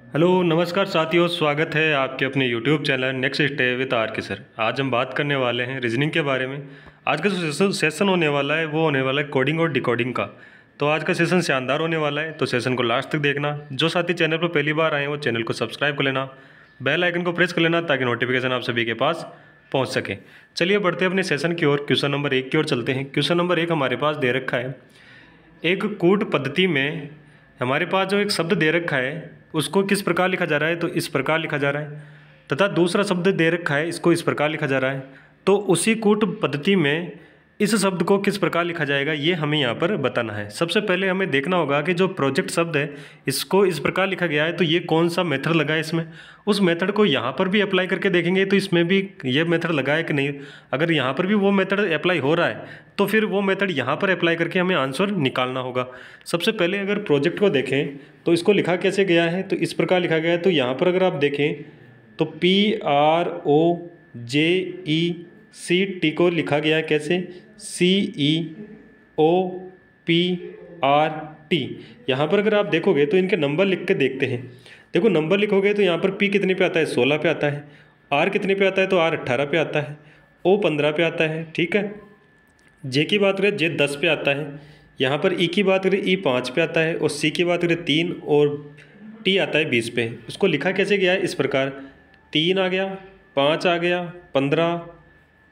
Hello नमस्कार साथियों, स्वागत है आपके अपने YouTube channel next stay with R K sir. आज हम बात करने वाले हैं रीजनिंग के बारे में। आज का जो सेशन होने वाला है वो होने वाला है कोडिंग और डिकोडिंग का। तो आज का सेशन शानदार होने वाला है, तो सेशन को लास्ट तक देखना। जो साथी चैनल पर पहली बार आए हैं वो चैनल को सब्सक्राइब कर लेना, बेल आइकन को प्रेस कर लेना ताकि नोटिफिकेशन आप सभी के पास पहुँच सके। चलिए बढ़ते हैं अपने सेशन की ओर। क्वेश्चन नंबर 1 की ओर चलते हैं। क्वेश्चन नंबर 1 हमारे पास दे रखा है, एक कूट पद्धति में हमारे पास जो एक शब्द दे रखा है उसको किस प्रकार लिखा जा रहा है, तो इस प्रकार लिखा जा रहा है। तथा दूसरा शब्द दे रखा है, इसको इस प्रकार लिखा जा रहा है। तो उसी कूट पद्धति में इस शब्द को किस प्रकार लिखा जाएगा ये हमें यहाँ पर बताना है। सबसे पहले हमें देखना होगा कि जो प्रोजेक्ट शब्द है इसको इस प्रकार लिखा गया है, तो ये कौन सा मेथड लगा है इसमें। उस मेथड को यहाँ पर भी अप्लाई करके देखेंगे तो इसमें भी ये मेथड लगा है कि नहीं। अगर यहाँ पर भी वो मेथड अप्लाई हो रहा है तो फिर वो मेथड यहाँ पर अप्लाई करके हमें आंसर निकालना होगा। सबसे पहले अगर प्रोजेक्ट को देखें तो इसको लिखा कैसे गया है, तो इस प्रकार लिखा गया है। तो यहाँ पर अगर आप देखें तो PROJECT को लिखा गया है कैसे, CEOPRT। यहाँ पर अगर आप देखोगे तो इनके नंबर लिख के देखते हैं। देखो नंबर लिखोगे तो यहाँ पर P कितने पे आता है, 16 पे आता है। R कितने पे आता है, तो R 18 पे आता है। O 15 पे आता है, ठीक है। J की बात करें, J 10 पे आता है। यहाँ पर E की बात करें, E 5 पे आता है। और C की बात करें 3, और T आता है 20 पे। उसको लिखा कैसे गया है, इस प्रकार 3 आ गया, 5 आ गया, 15,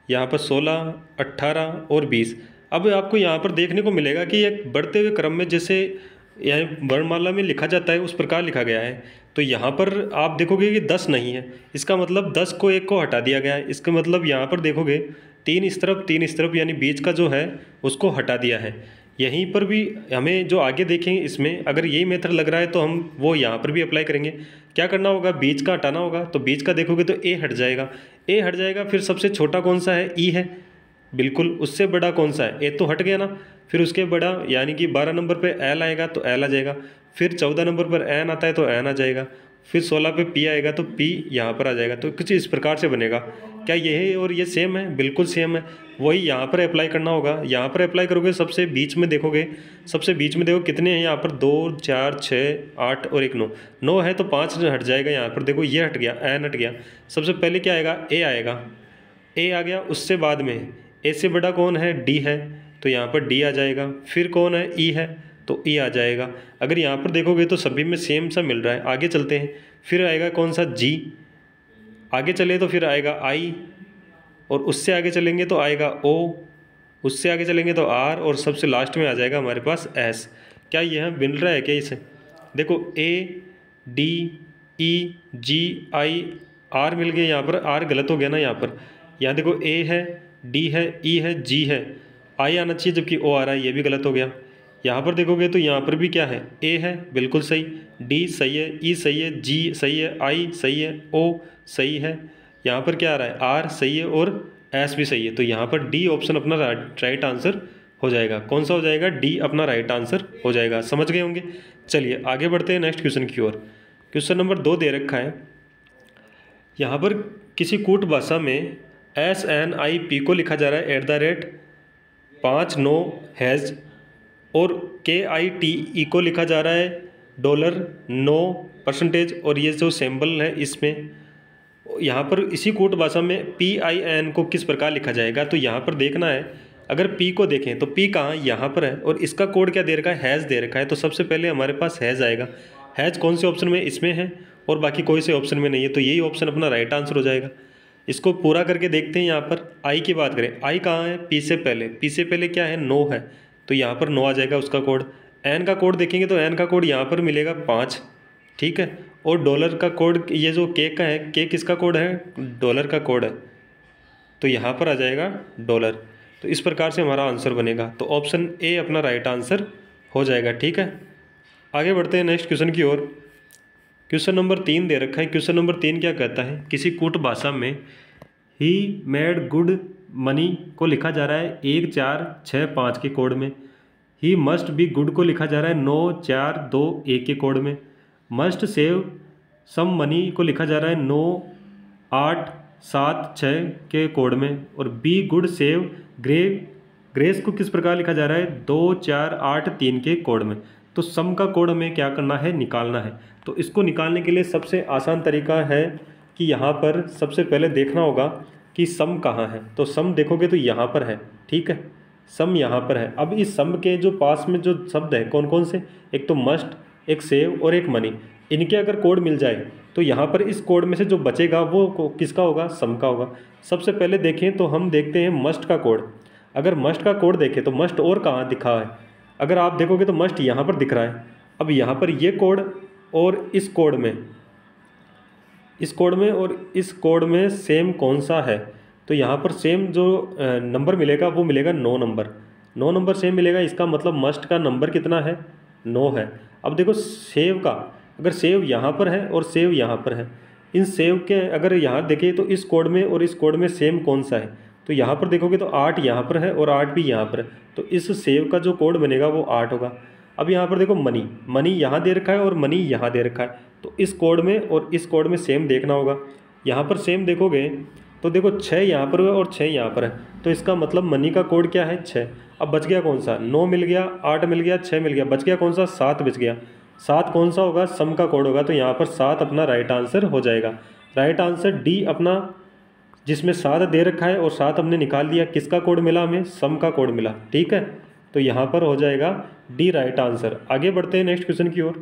यहाँ पर 16, 18 और 20। अब आपको यहाँ पर देखने को मिलेगा कि एक बढ़ते हुए क्रम में जैसे यहाँ वर्णमाला में लिखा जाता है उस प्रकार लिखा गया है। तो यहाँ पर आप देखोगे कि 10 नहीं है, इसका मतलब 10 को 1 को हटा दिया गया है। इसका मतलब यहाँ पर देखोगे 3 इस तरफ 3 इस तरफ, यानी बीच का जो है उसको हटा दिया है। यहीं पर भी हमें जो आगे देखेंगे इसमें अगर यही मेथड लग रहा है तो हम वो यहाँ पर भी अप्लाई करेंगे। क्या करना होगा, बीच का हटाना होगा। तो बीच का देखोगे तो ए हट जाएगा, ए हट जाएगा। फिर सबसे छोटा कौन सा है, ई है, बिल्कुल। उससे बड़ा कौन सा है, ए तो हट गया ना। फिर उसके बड़ा यानी कि 12 नंबर पे एल आएगा तो एल आ जाएगा। फिर 14 नंबर पर एन आता है तो एन आ जाएगा। फिर 16 पे पी आएगा तो पी यहाँ पर आ जाएगा। तो कुछ इस प्रकार से बनेगा। क्या ये है और ये सेम है, बिल्कुल सेम है। वही यहाँ पर अप्लाई करना होगा। यहाँ पर अप्लाई करोगे सबसे बीच में देखोगे, सबसे बीच में देखो कितने हैं यहाँ पर, 2 4 6 8 और 1 9। 9 है तो 5 हट जाएगा। यहाँ पर देखो ये हट गया, एन हट गया। सबसे पहले क्या आएगा, ए आएगा, ए आ गया। उससे बाद में ए से बड़ा कौन है, डी है, तो यहाँ पर डी आ जाएगा। फिर कौन है, ई है, तो ई आ जाएगा। अगर यहाँ पर देखोगे तो सभी में सेम सा मिल रहा है। आगे चलते हैं, फिर आएगा कौन सा, जी। आगे चले तो फिर आएगा आई, और उससे आगे चलेंगे तो आएगा ओ, उससे आगे चलेंगे तो आर, और सबसे लास्ट में आ जाएगा हमारे पास एस। क्या यह मिल रहा है क्या इसे, देखो A D E ji I R मिल गए। यहाँ पर आर गलत हो गया ना, यहाँ देखो ए है, डी है, ई है, जी है, आई आना चाहिए जबकि ओ आ रहा है, ये भी गलत हो गया। यहाँ पर देखोगे तो यहाँ पर भी क्या है, ए है, बिल्कुल सही, डी सही है, ई सही है, जी सही है, आई सही है, ओ सही है। यहाँ पर क्या आ रहा है, आर सही है और एस भी सही है। तो यहाँ पर डी ऑप्शन अपना राइट आंसर हो जाएगा। कौन सा हो जाएगा, डी अपना राइट आंसर हो जाएगा। समझ गए होंगे। चलिए आगे बढ़ते हैं नेक्स्ट क्वेश्चन की ओर। क्वेश्चन नंबर 2 दे रखा है, यहाँ पर किसी कूट भाषा में SNIP को लिखा जा रहा है @ 5 9 हैज़, और KITE को लिखा जा रहा है $9%। और ये जो सिंबल है इसमें यहाँ पर इसी कूट भाषा में PIN को किस प्रकार लिखा जाएगा। तो यहाँ पर देखना है, अगर P को देखें तो P कहाँ, यहाँ पर है, और इसका कोड क्या दे रखा है, हैज़ दे रखा है। तो सबसे पहले हमारे पास हैज़ आएगा। हैज़ कौन से ऑप्शन में, इसमें है, और बाकी कोई से ऑप्शन में नहीं है। तो यही ऑप्शन अपना राइट आंसर हो जाएगा। इसको पूरा करके देखते हैं। यहाँ पर आई की बात करें, आई कहाँ है, पी से पहले, पी से पहले क्या है, 9 है, तो यहाँ पर 9 आ जाएगा उसका कोड। एन का कोड देखेंगे तो एन का कोड यहाँ पर मिलेगा 5, ठीक है। और डॉलर का कोड, ये जो के का है, के किसका कोड है, डॉलर का कोड है, तो यहाँ पर आ जाएगा डॉलर। तो इस प्रकार से हमारा आंसर बनेगा। तो ऑप्शन ए अपना राइट आंसर हो जाएगा, ठीक है। आगे बढ़ते हैं नेक्स्ट क्वेश्चन की ओर। क्वेश्चन नंबर 3 दे रखा है। क्वेश्चन नंबर 3 क्या कहता है, किसी कूट भाषा में ही मेड गुड मनी को लिखा जा रहा है 1 4 6 5 के कोड में। ही मस्ट बी गुड को लिखा जा रहा है 9 4 2 1 के कोड में। मस्ट सेव सम मनी को लिखा जा रहा है 9 8 7 6 के कोड में। और बी गुड सेव ग्रेस को किस प्रकार लिखा जा रहा है 2 4 8 3 के कोड में। तो सम का कोड हमें क्या करना है, निकालना है। तो इसको निकालने के लिए सबसे आसान तरीका है कि यहाँ पर सबसे पहले देखना होगा कि सम कहाँ है। तो सम देखोगे तो यहाँ पर है, ठीक है, सम यहाँ पर है। अब इस सम के जो पास में जो शब्द है कौन कौन से, एक तो मस्ट, एक सेव और एक मनी, इनके अगर कोड मिल जाए तो यहाँ पर इस कोड में से जो बचेगा वो किसका होगा, सम का होगा। सबसे पहले देखें तो हम देखते हैं मस्ट का कोड। अगर मस्ट का कोड देखें तो मस्ट और कहाँ दिखा है, अगर आप देखोगे तो मस्ट यहाँ पर दिख रहा है। अब यहाँ पर ये कोड और इस कोड में, इस कोड में और इस कोड में सेम कौन सा है, तो यहाँ पर सेम जो नंबर मिलेगा वो मिलेगा 9 नंबर। 9 नंबर सेम मिलेगा, इसका मतलब मस्ट का नंबर कितना है, 9 है। अब देखो सेव का, अगर सेव यहाँ पर है और सेव यहाँ पर है, इन सेव के अगर यहाँ देखें तो इस कोड में और इस कोड में सेम कौन सा है, तो यहाँ पर देखोगे तो 8 यहाँ पर है और 8 भी यहाँ पर है, तो इस सेव का जो कोड बनेगा वो 8 होगा। अब यहाँ पर देखो मनी, मनी यहाँ दे रखा है और मनी यहाँ दे रखा है, तो इस कोड में और इस कोड में सेम देखना होगा। यहाँ पर सेम देखोगे तो देखो 6 यहाँ पर है और 6 यहाँ पर है, तो इसका मतलब मनी का कोड क्या है, 6। अब बच गया कौन सा, 9 मिल गया, 8 मिल गया, 6 मिल गया, बच गया कौन सा, 7 बच गया। 7 कौन सा होगा, सम का कोड होगा, तो यहाँ पर 7 अपना राइट आंसर हो जाएगा। राइट आंसर डी अपना, जिसमें 7 दे रखा है और 7 हमने निकाल दिया, किसका कोड मिला हमें, सम का कोड मिला, ठीक है। तो यहाँ पर हो जाएगा डी राइट आंसर। आगे बढ़ते हैं नेक्स्ट क्वेश्चन की ओर।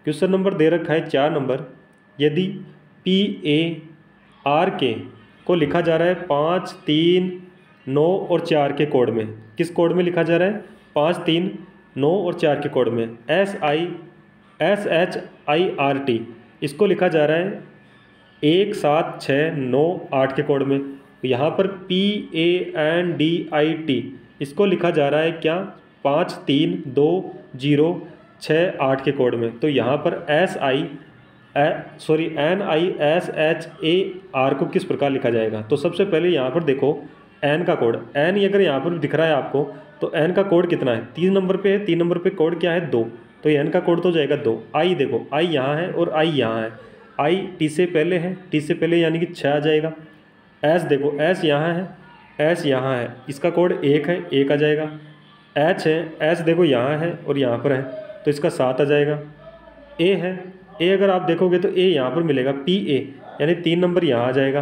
क्वेश्चन नंबर दे रखा है 4 नंबर। यदि PARK को लिखा जा रहा है 5, 3, 9 और 4 के कोड में, किस कोड में लिखा जा रहा है, 5, 3, 9 और 4 के कोड में, SHIRT, इसको लिखा जा रहा है 1, 7, 6, 9, 8 के कोड में। यहाँ पर PANDIT इसको लिखा जा रहा है क्या, 5, 3, 2, 0, 6, 8 के कोड में। तो यहाँ पर NISHAR को किस प्रकार लिखा जाएगा। तो सबसे पहले यहाँ पर देखो एन का कोड, एन अगर यहाँ पर दिख रहा है आपको, तो एन का कोड कितना है, 3 नंबर पे है, 3 नंबर पे कोड क्या है, 2, तो एन का कोड तो जाएगा 2। आई देखो, आई यहाँ है और आई यहाँ है, आई टी से पहले है, टी से पहले यानी कि 6 आ जाएगा। एस देखो, एस यहाँ है, एस यहाँ है, इसका कोड 1 है, 1 आ जाएगा। एच है, एच देखो यहाँ है और यहाँ पर है, तो इसका 7 आ जाएगा। ए है, ए अगर आप देखोगे तो ए यहाँ पर मिलेगा, PA यानी 3 नंबर यहाँ आ जाएगा।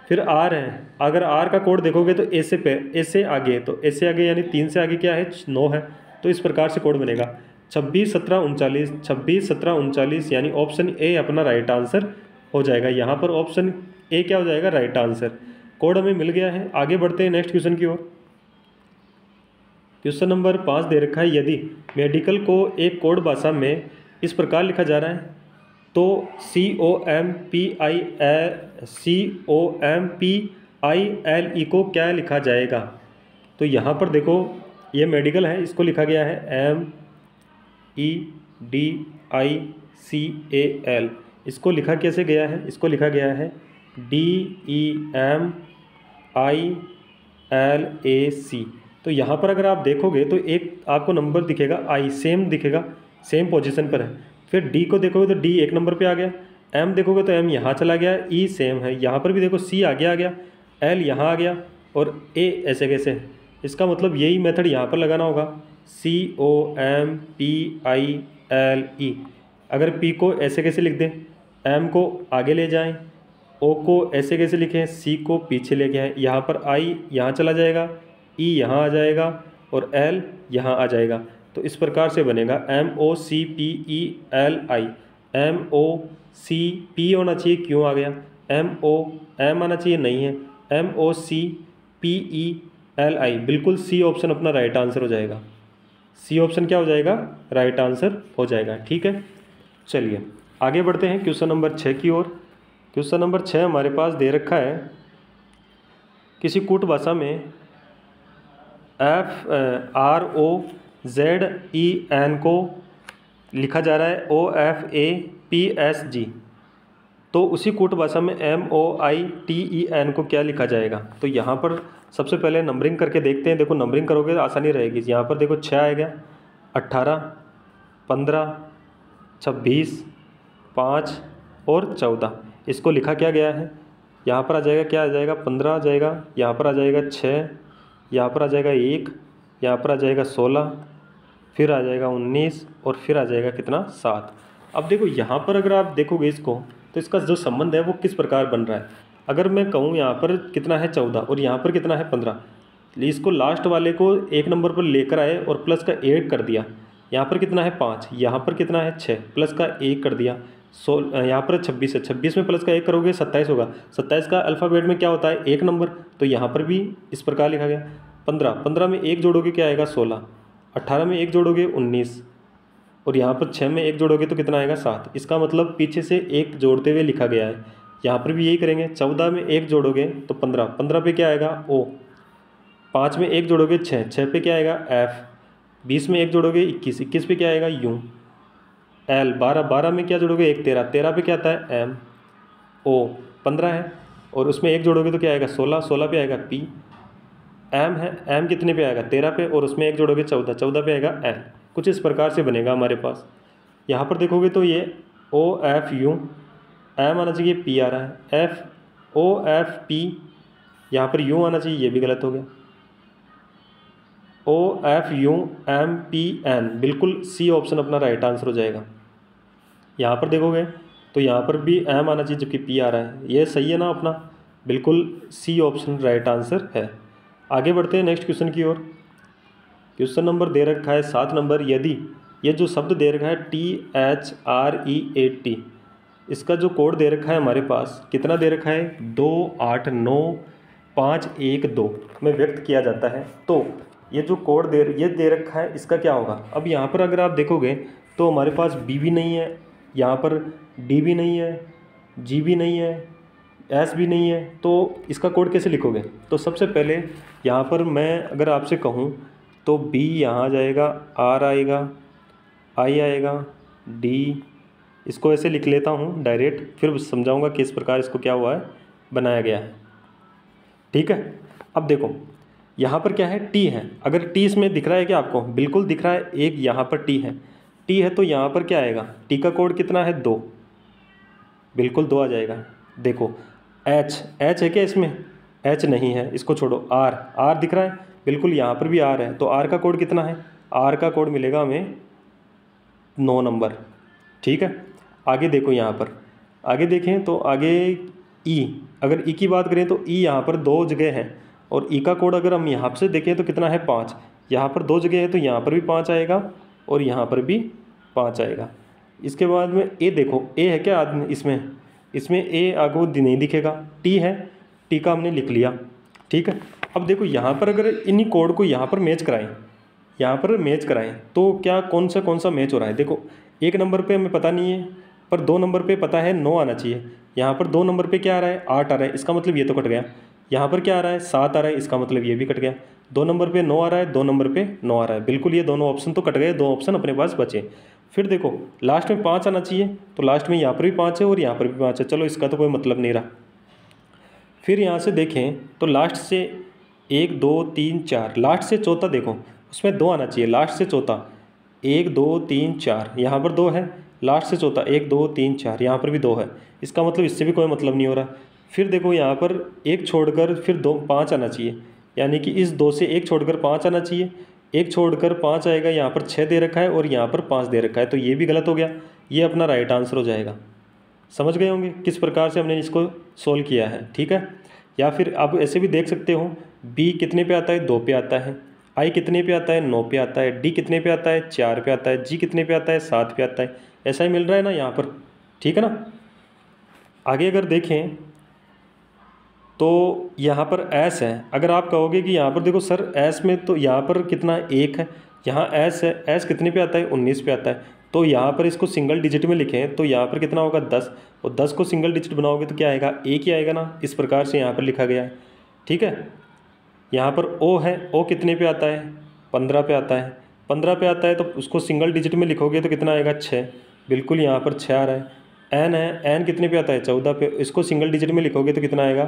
फिर आर है, अगर आर का कोड देखोगे तो ए से आगे, तो ए से आगे यानी 3 से आगे क्या है, 9 है, तो इस प्रकार से कोड बनेगा 26, 17, 39, 26, 17, 39 यानी ऑप्शन ए अपना राइट आंसर हो जाएगा। यहाँ पर ऑप्शन ए क्या हो जाएगा, राइट आंसर। कोड हमें मिल गया है। आगे बढ़ते हैं नेक्स्ट क्वेश्चन की ओर। क्वेश्चन नंबर 5 दे रखा है, यदि मेडिकल को एक कोड भाषा में इस प्रकार लिखा जा रहा है तो COMPILE को क्या लिखा जाएगा। तो यहाँ पर देखो ये मेडिकल है, इसको लिखा गया है MEDICAL। इसको लिखा कैसे गया है, इसको लिखा गया है DEMILAC। तो यहाँ पर अगर आप देखोगे तो एक आपको नंबर दिखेगा, आई सेम दिखेगा, सेम पोजीशन पर है। फिर डी को देखोगे तो डी 1 नंबर पे आ गया, एम देखोगे तो एम यहाँ चला गया, ई सेम है, यहाँ पर भी देखो सी आगे आ गया, एल यहाँ आ गया और ए ऐसे कैसे। इसका मतलब यही मेथड यहाँ पर लगाना होगा, COMPILE। अगर पी को ऐसे कैसे लिख दें, एम को आगे ले जाएं, ओ को ऐसे कैसे लिखें, सी को पीछे लेके आएँ, यहाँ पर आई यहाँ चला जाएगा, ई यहाँ आ जाएगा और एल यहाँ आ जाएगा। तो इस प्रकार से बनेगा MOCPELI। MOCP होना चाहिए, क्यों आ गया, M आना चाहिए, नहीं है, MOCPELI, बिल्कुल सी ऑप्शन अपना राइट आंसर हो जाएगा। सी ऑप्शन क्या हो जाएगा, राइट आंसर हो जाएगा, ठीक है। चलिए आगे बढ़ते हैं क्वेश्चन नंबर 6 की ओर। क्वेश्चन नंबर 6 हमारे पास दे रखा है, किसी कूट भाषा में FROZEN को लिखा जा रहा है OFAPSG, तो उसी कूट भाषा में MOITEN को क्या लिखा जाएगा। तो यहाँ पर सबसे पहले नंबरिंग करके देखते हैं। देखो नंबरिंग करोगे तो आसानी रहेगी। यहाँ पर देखो 6 आएगा, 18, 15, 26, 5 और 14। इसको लिखा क्या गया है, यहाँ पर आ जाएगा, क्या आ जाएगा, 15 आ जाएगा, यहाँ पर आ जाएगा 6, यहाँ पर आ जाएगा 1, यहाँ पर आ जाएगा 16, फिर आ जाएगा 19 और फिर आ जाएगा कितना 7। अब देखो यहाँ पर अगर आप देखोगे इसको तो इसका जो संबंध है वो किस प्रकार बन रहा है। अगर मैं कहूँ यहाँ पर कितना है 14 और यहाँ पर कितना है 15, इसको लास्ट वाले को एक नंबर पर लेकर आए और प्लस का 8 कर दिया। यहाँ पर कितना है 5, यहाँ पर कितना है 6, प्लस का 1 कर दिया। यहाँ पर 26 है, 26 में प्लस का 1 करोगे 27 होगा। 27 का अल्फ़ाबेट में क्या होता है 1 नंबर, तो यहाँ पर भी इस प्रकार लिखा गया। 15 में 1 जोड़ोगे क्या आएगा 16, 18 में 1 जोड़ोगे 19 और यहाँ पर 6 में 1 जोड़ोगे तो कितना आएगा 7। इसका मतलब पीछे से 1 जोड़ते हुए लिखा गया है। यहाँ पर भी यही करेंगे। 14 में 1 जोड़ोगे तो 15, 15 पे क्या आएगा O। 5 में 1 जोड़ोगे 6, 6 पे क्या आएगा F। 20 में 1 जोड़ोगे 21, 21 पे क्या आएगा U। L 12, 12 में क्या जोड़ोगे 1 13, 13 पे क्या आता है M। O 15 है और उसमें 1 जोड़ोगे तो क्या आएगा 16, 16 पे आएगा P। M है, M कितने पे आएगा 13 पे और उसमें 1 जोड़ोगे 14, 14 पे आएगा L। कुछ इस प्रकार से बनेगा हमारे पास। यहाँ पर देखोगे तो ये O F U, M आना चाहिए P आ रहा है, F O F P, यहाँ पर U आना चाहिए, ये भी गलत हो गया। O F U M P N, बिल्कुल C ऑप्शन अपना राइट आंसर हो जाएगा। यहाँ पर देखोगे तो यहाँ पर भी M आना चाहिए जबकि P आ रहा है, ये सही है ना अपना, बिल्कुल C ऑप्शन राइट आंसर है। आगे बढ़ते हैं नेक्स्ट क्वेश्चन की ओर। क्वेश्चन नंबर दे रखा है 7 नंबर। यदि ये जो शब्द दे रखा है THREAT, इसका जो कोड दे रखा है हमारे पास कितना दे रखा है 289512 में व्यक्त किया जाता है, तो ये जो कोड ये दे रखा है इसका क्या होगा। अब यहाँ पर अगर आप देखोगे तो हमारे पास B भी नहीं है, यहाँ पर D भी नहीं है, G भी नहीं है, S भी नहीं है, तो इसका कोड कैसे लिखोगे। तो सबसे पहले यहाँ पर मैं अगर आपसे कहूँ तो B यहाँ आ जाएगा, R आएगा, I आएगा, D, इसको ऐसे लिख लेता हूँ डायरेक्ट, फिर समझाऊँगा किस प्रकार इसको क्या हुआ है बनाया गया है। ठीक है, अब देखो यहाँ पर क्या है T है। अगर T इसमें दिख रहा है क्या आपको, बिल्कुल दिख रहा है, एक यहाँ पर T है तो यहाँ पर क्या आएगा, T का कोड कितना है 2, बिल्कुल 2 आ जाएगा। देखो H है क्या इसमें, H नहीं है, इसको छोड़ो। R दिख रहा है, बिल्कुल यहाँ पर भी R है, तो R का कोड कितना है, R का कोड मिलेगा हमें 9 नंबर। ठीक है, आगे देखो यहाँ पर, आगे देखें तो आगे E, अगर E की बात करें तो E यहाँ पर 2 जगह है और E का कोड अगर हम यहाँ से देखें तो कितना है 5। यहाँ पर 2 जगह है तो यहाँ पर भी 5 आएगा और यहाँ पर भी 5 आएगा। इसके बाद में A देखो, A है क्या आदमी इसमें A आगे नहीं दिखेगा, T है, T का हमने लिख लिया। ठीक है, अब देखो यहाँ पर अगर इन्हीं कोड को यहाँ पर मैच कराएं तो क्या कौन सा मैच हो रहा है। देखो 1 नंबर पे हमें पता नहीं है, पर 2 नंबर पे पता है 9 आना चाहिए। यहाँ पर 2 नंबर पे क्या आ रहा है 8 आ रहा है, इसका मतलब ये तो कट गया। यहाँ पर क्या आ रहा है 7 आ रहा है, इसका मतलब ये भी कट गया। 2 नंबर पे 9 आ रहा है, 2 नंबर पे 9 आ रहा है, बिल्कुल ये दोनों ऑप्शन तो कट गए, 2 ऑप्शन अपने पास बचे। फिर देखो लास्ट में 5 आना चाहिए, तो लास्ट में यहाँ पर भी 5 है और यहाँ पर भी 5 है, चलो इसका तो कोई मतलब नहीं रहा। फिर यहाँ से देखें तो लास्ट से 1 2 3 4, लास्ट से चौथा देखो उसमें 2 आना चाहिए, लास्ट से चौथा 1 2 3 4, यहाँ पर 2 है, लास्ट से चौथा 1 2 3 4, यहाँ पर भी 2 है, इसका मतलब इससे भी कोई मतलब नहीं हो रहा। फिर देखो यहाँ पर 1 छोड़कर फिर 5 आना चाहिए, यानी कि इस 2 से 1 छोड़कर 5 आना चाहिए, 1 छोड़कर 5 आएगा, यहाँ पर 6 दे रखा है और यहाँ पर 5 दे रखा है, तो ये भी गलत हो गया, ये अपना राइट आंसर हो जाएगा। समझ गए होंगे किस प्रकार से हमने इसको सोल्व किया है। ठीक है, या फिर आप ऐसे भी देख सकते हो, B कितने पे आता है 2 पे आता है, I कितने पे आता है 9 पे आता है, D कितने पे आता है 4 पे आता है, G कितने पे आता है 7 पे आता है, ऐसा ही मिल रहा है ना यहाँ पर। ठीक है ना, आगे अगर देखें तो यहाँ पर S है। अगर आप कहोगे कि यहाँ पर देखो सर S में तो यहाँ पर कितना 1 है, यहाँ S है, S कितने पे आता है 19 पे आता है, तो यहाँ पर इसको सिंगल डिजिट में लिखें तो यहाँ पर कितना होगा 10, और 10 को सिंगल डिजिट बनाओगे तो क्या आएगा 1 ही आएगा ना, इस प्रकार से यहाँ पर लिखा गया है। ठीक है, यहाँ पर O है, O कितने पे आता है 15 पे आता है, 15 पे आता है तो उसको सिंगल डिजिट में लिखोगे तो कितना आएगा 6, बिल्कुल यहाँ पर 6 आ रहा है। N है, N कितने पे आता है 14 पे, इसको सिंगल डिजिट में लिखोगे तो कितना आएगा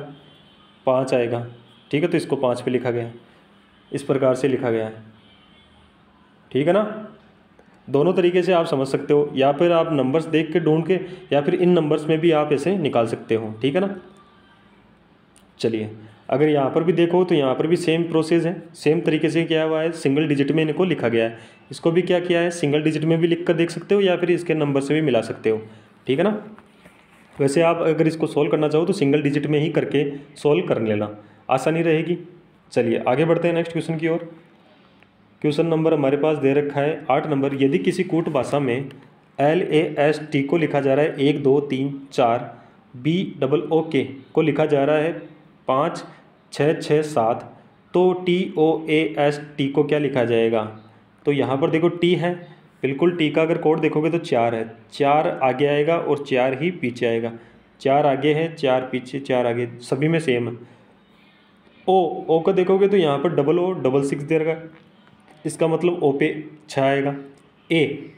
5 आएगा। ठीक है, तो इसको 5 पे लिखा गया है, इस प्रकार से लिखा गया है। ठीक है ना, दोनों तरीके से आप समझ सकते हो, या फिर आप नंबर्स देख के ढूंढ के, या फिर इन नंबर्स में भी आप ऐसे निकाल सकते हो। ठीक है ना, चलिए अगर यहाँ पर भी देखो तो यहाँ पर भी सेम प्रोसेस है, सेम तरीके से क्या हुआ है, सिंगल डिजिट में इनको लिखा गया है। इसको भी क्या किया है, सिंगल डिजिट में भी लिख कर देख सकते हो या फिर इसके नंबर से भी मिला सकते हो, ठीक है ना। वैसे आप अगर इसको सोल्व करना चाहो तो सिंगल डिजिट में ही करके सोल्व कर लेना, आसानी रहेगी। चलिए आगे बढ़ते हैं नेक्स्ट क्वेश्चन की ओर। क्वेश्चन नंबर हमारे पास दे रखा है 8 नंबर। यदि किसी कूट भाषा में LAST को लिखा जा रहा है 1 2 3 4, BOOK को लिखा जा रहा है 5 6 6 7, तो TOAST को क्या लिखा जाएगा। तो यहाँ पर देखो T है, बिल्कुल T का अगर कोड देखोगे तो 4 है, 4 आगे आएगा और 4 ही पीछे आएगा, 4 आगे है 4 पीछे 4 आगे, सभी में सेम है। ओ का देखोगे तो यहाँ पर OO66 दे रखा है, इसका मतलब O पे 6 आएगा। ए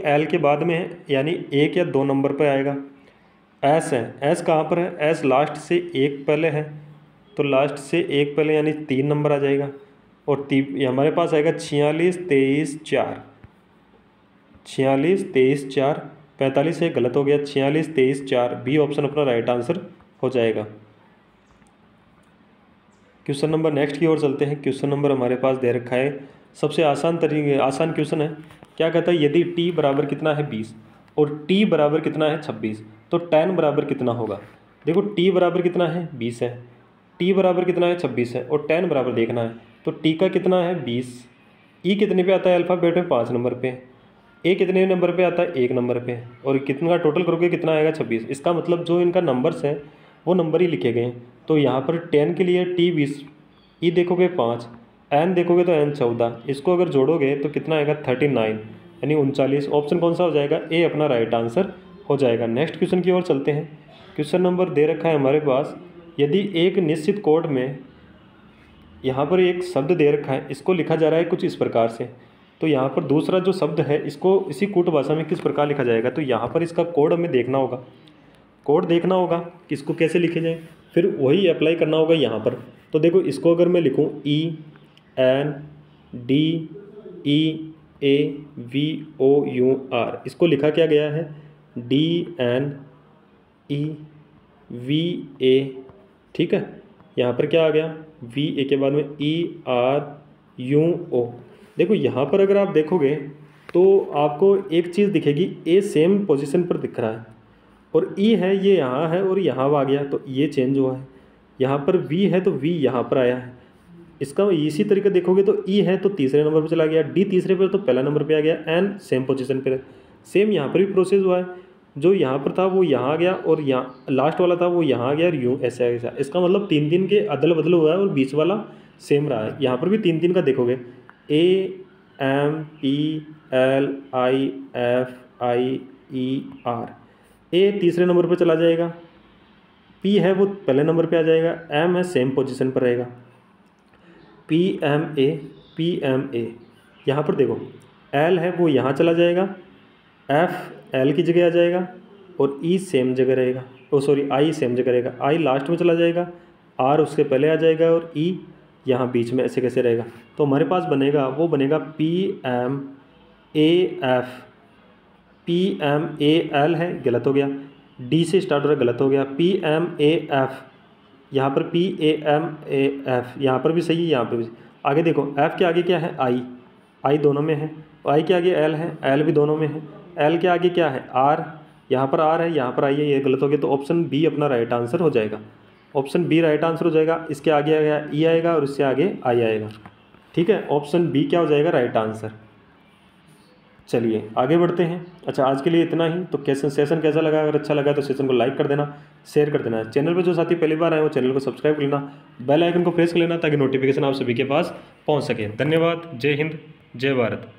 L के बाद में है, यानी 1 या 2 नंबर पर आएगा। S है, S कहाँ पर है, S लास्ट से 1 पहले है, तो लास्ट से 1 पहले यानी 3 नंबर आ जाएगा। और हमारे पास आएगा 46 23 4, 46 23 4, 45 है गलत हो गया, 46 23 4, बी ऑप्शन अपना राइट आंसर हो जाएगा। क्वेश्चन नंबर नेक्स्ट की ओर चलते हैं। क्वेश्चन नंबर हमारे पास दे रखा है, सबसे आसान क्वेश्चन है। क्या कहता है, यदि t बराबर कितना है 20 और t बराबर कितना है 26, तो tan बराबर कितना होगा। देखो t बराबर कितना है 20 है, t बराबर कितना है 26 है, और tan बराबर देखना है। तो t का कितना है 20, e कितने पे आता है अल्फ़ाबेट में 5 नंबर पे, a कितने नंबर पे आता है 1 नंबर पे, और कितना टोटल करोगे कितना आएगा 26। इसका मतलब जो इनका नंबर्स है वो नंबर ही लिखे गए हैं। तो यहाँ पर 10 के लिए t 20, e देखोगे 5, n देखोगे तो n 14, इसको अगर जोड़ोगे तो कितना आएगा 39, यानी 39। ऑप्शन कौन सा हो जाएगा, ए अपना राइट आंसर हो जाएगा। नेक्स्ट क्वेश्चन की ओर चलते हैं। क्वेश्चन नंबर दे रखा है हमारे पास, यदि एक निश्चित कोड में यहाँ पर एक शब्द दे रखा है, इसको लिखा जा रहा है कुछ इस प्रकार से, तो यहाँ पर दूसरा जो शब्द है इसको इसी कूट भाषा में किस प्रकार लिखा जाएगा। तो यहाँ पर इसका कोड हमें देखना होगा, कोड देखना होगा कि इसको कैसे लिखे जाए, फिर वही अप्लाई करना होगा यहाँ पर। तो देखो इसको अगर मैं लिखूँ ENDEAVOUR, इसको लिखा क्या गया है DNEVA, ठीक है। यहाँ पर क्या आ गया, VA के बाद में ERUO। देखो यहाँ पर अगर आप देखोगे तो आपको एक चीज़ दिखेगी, A सेम पोजीशन पर दिख रहा है और E है ये यहाँ है और यहाँ आ गया, तो ये चेंज हुआ है। यहाँ पर V है तो V यहाँ पर आया है। इसका इसी तरीके देखोगे तो E है तो तीसरे नंबर पर चला गया, D तीसरे पर तो पहला नंबर पे आ गया, N सेम पोजीशन पर है। सेम यहाँ पर भी प्रोसेस हुआ है, जो यहाँ पर था वो यहाँ आ गया और यहाँ लास्ट वाला था वो यहाँ आ गया और यूँ ऐसा ऐसा। इसका मतलब 3 के अदल बदल हुआ है और बीच वाला सेम रहा है। यहाँ पर भी 3 का देखोगे AMPLIFIER, ए तीसरे नंबर पर चला जाएगा, P है वो पहले नंबर पे आ जाएगा, M है सेम पोजीशन पर रहेगा, PMA। यहाँ पर देखो L है वो यहाँ चला जाएगा, F L की जगह आ जाएगा और E सेम जगह रहेगा, I सेम जगह रहेगा, I लास्ट में चला जाएगा, R उसके पहले आ जाएगा और E यहाँ बीच में ऐसे कैसे रहेगा। तो हमारे पास बनेगा वो बनेगा PMAL है, गलत हो गया, D से स्टार्ट हो रहा है, गलत हो गया, PMAF, यहाँ पर PAMAF, यहाँ पर भी सही है, यहाँ पर भी। आगे देखो F के आगे क्या है I दोनों में है, I के आगे L है, L भी दोनों में है, L के आगे क्या है R, यहाँ पर R है, यहाँ पर I है, ये गलत हो गया। तो ऑप्शन बी अपना राइट आंसर हो जाएगा, ऑप्शन बी राइट आंसर हो जाएगा। इसके आगे आएगा E आएगा और इससे आगे I आएगा, ठीक है। ऑप्शन बी क्या हो जाएगा राइट आंसर। चलिए आगे बढ़ते हैं। अच्छा आज के लिए इतना ही। तो सेशन कैसा लगा, अगर अच्छा लगा तो सेशन को लाइक कर देना, शेयर कर देना। चैनल पर जो साथी पहली बार आए वो चैनल को सब्सक्राइब कर लेना, बेल आइकन को प्रेस कर लेना ताकि नोटिफिकेशन आप सभी के पास पहुंच सके। धन्यवाद। जय हिंद, जय भारत।